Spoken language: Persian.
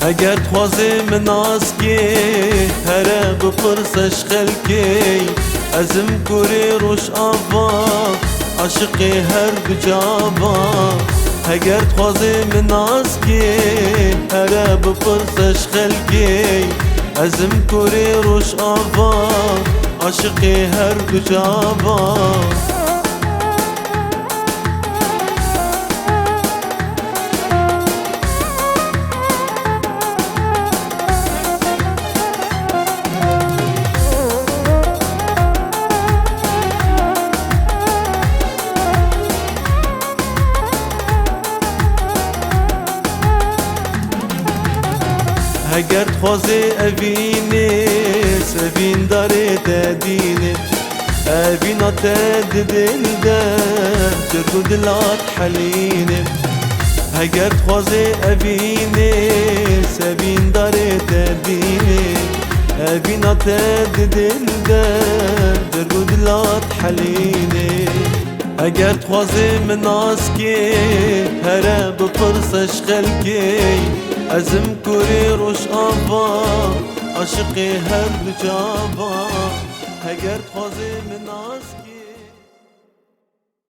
اگر خوازی من آسکی هره بپرسش خلکی ازم کوری روش آوا عاشقی هر بجاوا اگر خوازی من آسکی هره بپرسش خلکی ازم کوری روش آوا عاشقی هر بجاوا اگر خوازی اوینی سوین داره تدینی اوینا تددل ده جرد و دلات حلینی اگر خوازی اوینی سوین داره تدینی اوینا تددل ده جرد و دلات حلینی اگر خوازی من آسکی هره بپرسش خلکی ازم کوری روش آوا عاشقی هر بجاوا اگر خوازی من آسکی